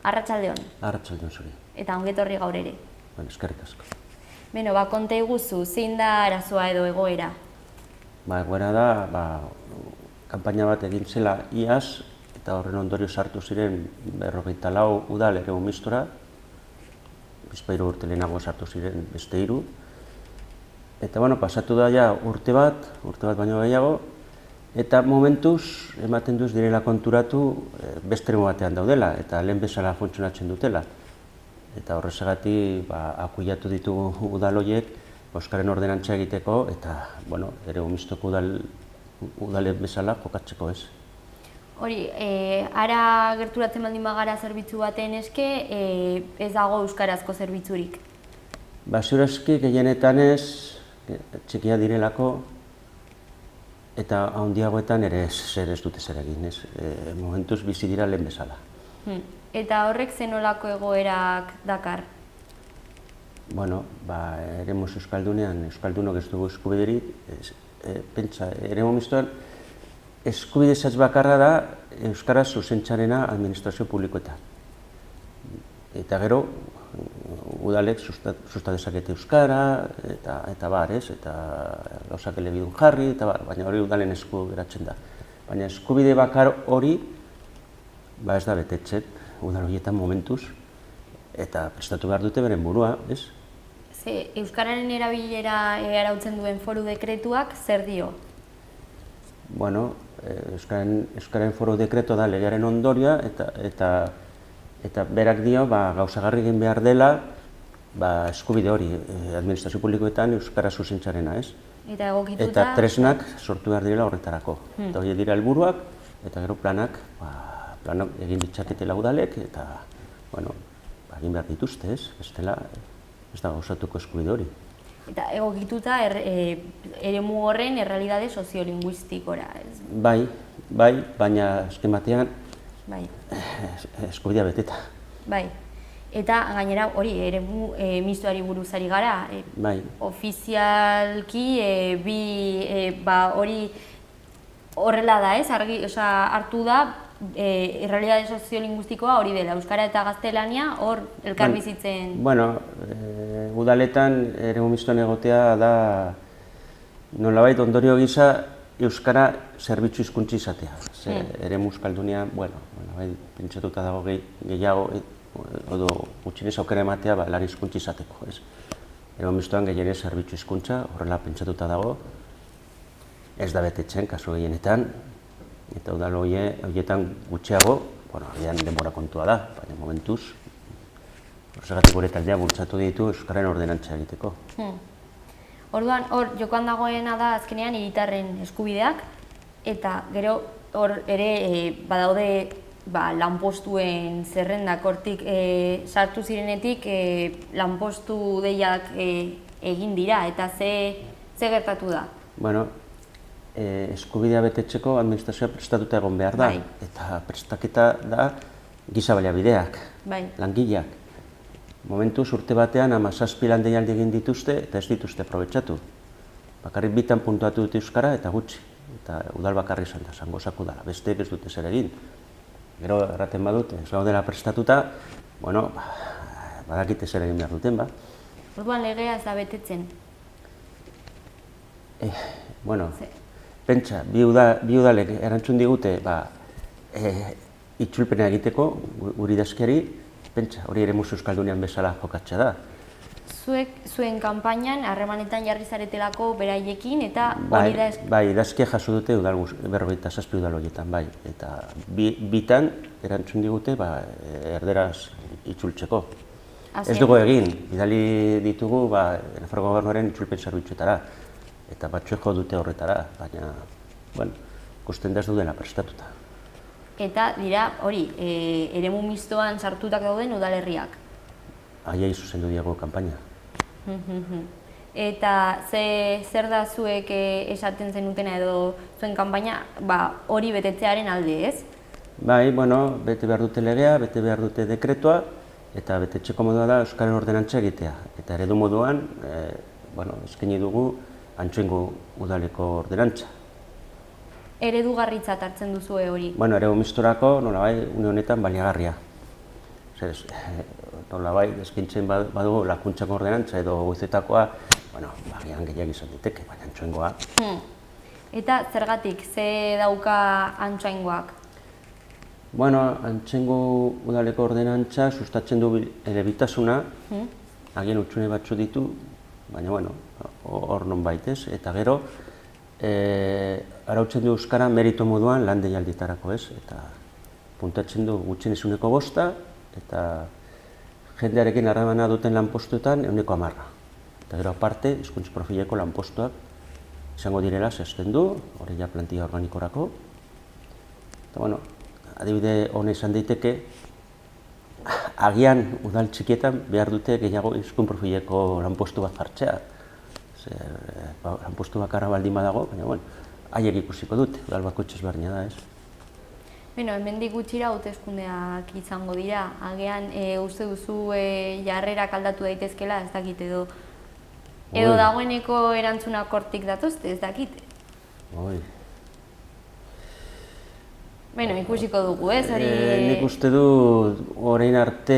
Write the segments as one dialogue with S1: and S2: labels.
S1: Arratsaldeon.
S2: Arratsaldeon zuri.
S1: Eta ongetorri gaur ere.
S2: Eskerrik asko.
S1: Beno, konta iguzu, zein da arazoa edo egoera?
S2: Egoera da, kanpaina bat egin zela iaz, eta horren ondorio sartu ziren 54 udal eremu mistora, bizpahiru urte lehenago sartu ziren beste 3. Eta pasatu da ja urte bat baino gehiago, eta momentuz ematen duz direla konturatu beste eremu batean daudela, eta lehen bezala funtzionatzen dutela. Eta horrezagatik akuilatu ditugu udal horiek Euskaren ordenantza egiteko eta eremu mistoko udalen bezala jokatzeko ez.
S1: Hori, ara gerturatzen baldin bagara zerbitzu baten eske, ez dago euskarazko zerbitzurik?
S2: Ziur aski gehienetan ez, txikia direlako, eta handiagoetan ere ez dute zer egin ez. Momentuz bizi dira lehen bezala.
S1: Eta horrek zenolako egoerak dakar?
S2: Eremu euskaldunean, euskaldunok ez dugu eskubiderik, pentsa, eremu mistoan, eskubide zehatz bakarra da euskaraz zuzentzarena administrazio publikoetan. Eta gero, udalek susta dezakete euskara, eta bar, ez, eta gauzak elebidun jarri, eta bar, baina hori udalen esku geratzen da. Baina eskubide bakar hori, ez da betetzen, udal horietan momentuz, eta prestatu behar dute beren burua, ez?
S1: Euskararen erabilera arautzen duen foru dekretuak zer dio?
S2: Euskararen foru dekretua da legearen ondorioa, eta berak dio gauzagarri egin behar dela eskubide hori, administrazio publikoetan euskara zuzentzarena, ez?
S1: Eta egokituta?
S2: Eta tresnak sortu behar direla horretarako. Eta hori dira helburuak, eta gero planak egin ditzaketela udalek, eta egin behar dituzte, ez? Bestela, ez da gauzatuko eskubide hori.
S1: Eta egokituta eremu horren errealidade soziolinguistikora, ez?
S2: Bai, baina azken batean eskubidea beteta. Bai.
S1: Eta gainera hori eremu mistoari buruz ari gara, ofizialki hori horrela da, ez? Hartu da errealidade soziolinguistikoa hori dela, euskara eta gaztelania hor elkarbizitzen...
S2: Udaletan eremu mistoan egotea da nolabait ondorio gisa euskara zerbitzu hizkuntza izatea. Eremu euskaldunean, pentsatuta dago gehiago edo gutxienez aukera ematea lan hizkuntza izateko. Eremu mistoan gehienez zerbitzu hizkuntza, horrela pentsatuta dago, ez da betetzen kasu gehienetan, eta udal horietan gutxiago, agian denbora kontua da, baina momentuz, horregatik gure taldea bultzatu ditu euskararen ordenantza egiteko.
S1: Orduan, hor jokoan dagoena da azkenean hiritarren eskubideak, eta gero hor ere badaude lanpostuen zerrendak hortik sartu zirenetik lanpostu deiak egin dira, eta ze gertatu da?
S2: Eskubidea betetzeko administrazioa prestatuta egon behar da, eta prestaketa da giza baliabideak, langileak. Momentuz urte batean 17 lan deialdi egin dituzte eta ez dituzte aprobetxatu. Bakarrik bitan puntuatu dute euskara eta gutxi, eta udal bakarri izan da, zango zaku dela, besteek ez dute zer egin. Gero erraten badute, ez gaudela prestatuta, badakite zer egin behar duten, ba.
S1: Orduan legea ez da betetzen?
S2: Pentsa, bi udalek erantzun digute itzulpena egiteko guri idazkari, pentsa, hori eremu euskaldunean bezala jokatzea da.
S1: Zuen kanpainan harremanetan jarri zaretelako beraiekin eta hori da...
S2: Bai, idazkia jaso dute 57 udal horietan, bai. Eta bitan erantzun digute erderaz itzultzeko. Ez dugu egin, bidali ditugu Nafarroako Gobernuaren itzulpen zerbitzuetara. Eta batzuek jo dute horretara, baina, ikusten da ez dudela prestatuta.
S1: Eta dira, hori, eremu mistoan sartutak dauden udalerriak?
S2: Aiei zuzendu diago kanpaina.
S1: Eta zer da zuek esaten zenutena edo zuen kanpaina hori betetzearen alde, ez?
S2: Bai, bete behar dute legea, bete behar dute dekretua, eta betetxeko modua da euskaren ordenantza egitea. Eta eredu moduan, eskaini dugu Antsoaingo udaleko ordenantza.
S1: Eredugarritzat hartzen duzue hori?
S2: Eremu mistorako, une honetan baliagarria. nolabait eskaintzen badugu lakuntzako ordenantza edo goizetakoa, bueno, agian gehiago izan diteke, baina antxoengoa.
S1: Eta zergatik, ze dauka antxoengoak?
S2: Bueno, antxoengo udaleko ordenantza sustatzen du elebitasuna, agian hutsune batzu ditu, baina bueno, hor nonbait ez, eta gero arautzen du euskara merito moduan lan deialditarako ez, eta puntatzen du gutxienezuneko 5 eta jendearekin harremana duten lanpostuetan 110. Eta gero aparte, hizkuntz profileko lanpostuak izango direla zehazten du, hori ja plantilla organikorako. Eta bueno, adibide hona izan daiteke, agian udal txikietan behar dute gehiago hizkuntz profileko lanpostu bat jartzea. Lanpostu bakarra baldin badago, baina bueno, haiek ikusiko dute, udal bakoitz ezberdina da ez.
S1: Beno, hemendik gutxira hauteskundeak izango dira, agian uste duzu jarrerak aldatu daitezkela, ez dakit edo dagoeneko erantzunak hortik datozte, ez dakit. Beno, ikusiko dugu, ez?
S2: Nik uste du orain arte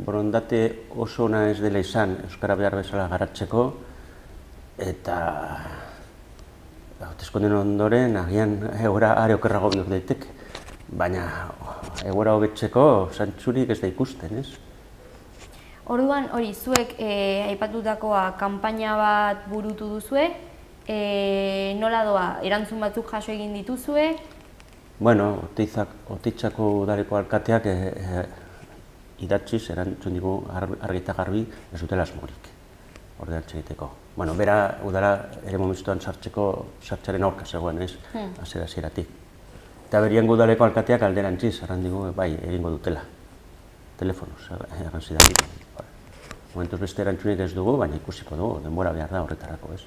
S2: borondate oso ona ez dela izan euskara behar bezala garatzeko, eta hauteskunden ondoren agian egoera are okerrago bihur daiteke. Baina egoera hobetzeko zantzurik ez da ikusten, ez?
S1: Orduan, hori, zuek aipatutakoa kanpaina bat burutu duzue, nola doa, erantzun batzuk jaso egin dituzue?
S2: Bueno, Otitzako udaleko alkateak idatziz erantzun digu argi eta garbi ez dutela asmorik ordenantza egiteko. Bueno, bera udala eremu mistoan sartzearen aurka zegoen, ez? Hasieratik. Eta Beriango udaleko alkateak alderantziz, errandigu, bai, egingo dutela. Telefonoz, errantzidatik. Momentuz beste erantzunik ez dugu, baina ikusiko dugu, denbora behar da horretarako, ez?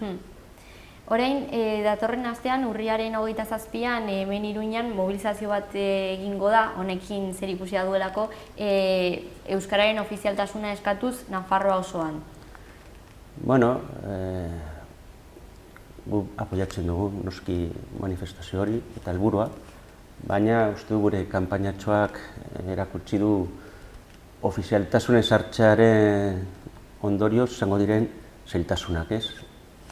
S1: Orain, datorren astean, urriaren 27an, hemen Iruñan mobilizazio bat egingo da, honekin zer ikusia duelako, euskararen ofizialtasuna eskatuz Nafarroa osoan.
S2: Bueno, gu apoiatzen dugu noski manifestazio hori eta helburua, baina uste du gure kanpainatxoak erakutsi du ofizialtasunen sartzearen ondorioz izango diren zailtasunak, ez?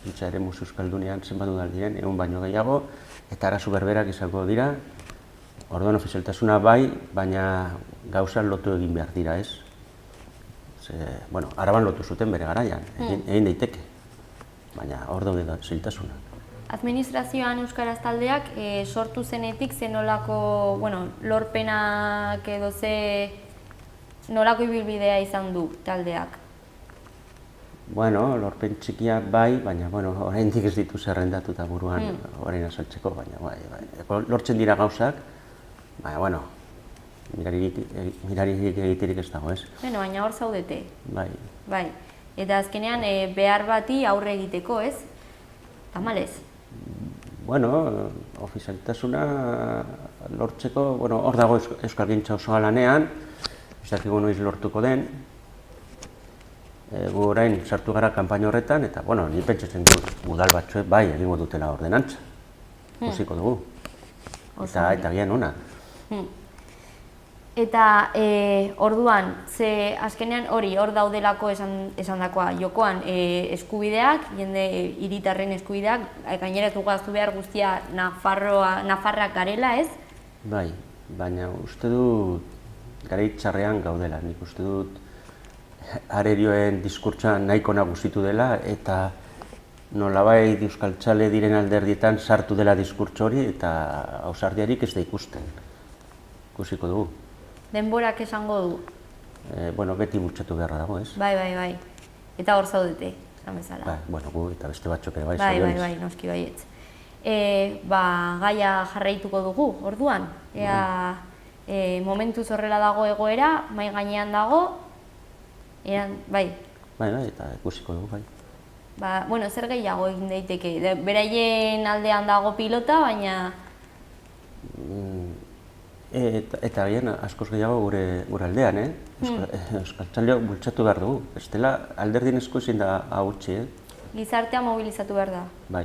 S2: Hitza eremu euskaldunean zenbat udal diren, 100 baino gehiago, eta arazo berberak izango dira. Orduan ofizialtasuna bai, baina gauza lotu egin behar dira, ez? Bueno, Araban lotu zuten bere garaian, egin daiteke, baina hor daude zailtasunak.
S1: Administrazioan euskaraz taldeak sortu zenetik ze nolako, lorpenak edo ze nolako ibilbidea izan du taldeak?
S2: Bueno, lorpen txikiak bai, baina oraindik ez ditu zerrendatuta buruan orain azaltzeko, baina lortzen dira gauzak, baina miraririk egiterik ez dago, ez?
S1: Baina hor zaudete.
S2: Bai.
S1: Eta azkenean behar bati aurre egiteko, ez? Tamalez?
S2: Bueno, ofizialtasuna lortzeko, hor dago euskalgintza osoa lanean, ez dakigu noiz lortuko den. Gu orain sartu gara kanpaina horretan, eta ni pentsatzen dut udal batzuek bai egingo dutela ordenantza. Ikusiko dugu. Eta agian ona.
S1: Eta orduan, ze azkenean hor daudelako esandakoa jokoan eskubideak, jende hiritarren eskubideak, gainera ez dugu ahaztu behar guztia Nafarrak garela, ez?
S2: Bai, baina uste dut garai txarrean gaudela, nik uste dut arerioen diskurtsa nahiko nagusitu dela eta nolabait euskaltzale diren alderdietan sartu dela diskurtso hori eta ausardiarik ez da ikusten. Ikusiko dugu.
S1: Denborak esango du?
S2: Beti bultzatu beharra dago, ez?
S1: Bai. Eta hor zaudete, esan bezala.
S2: Gu eta beste batzuk ere bai
S1: zaudete. Bai, noski baietz. Gaia jarraituko dugu, orduan. Momentuz horrela dago egoera, mahai gainean dago, bai.
S2: Bai, eta ikusiko dugu, bai.
S1: Zer gehiago egin daiteke? Beraien aldean dago pilota, baina...
S2: Eta agian askoz gehiago gure aldean, euskaltzaleok bultzatu behar dugu. Ez dela alderdien esko ezin da hautsi,
S1: Gizartea mobilizatu behar da.
S2: Bai.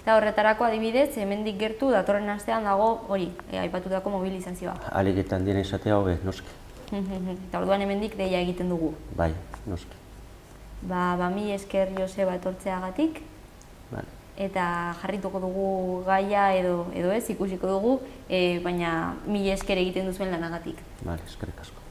S1: Eta horretarako adibidez, hemendik gertu datorren astean dago hori, aipatutako mobilizazioa.
S2: Ahalik eta handien izatea hobe, noski.
S1: Eta orduan hemendik deia egiten dugu.
S2: Bai, noski.
S1: Mi esker Joseba etortzeagatik,
S2: Vale.
S1: eta jarrituko dugu gaia edo ez, ikusiko dugu, baina mi esker egiten duzuen lanagatik.
S2: Vale, eskerrik asko.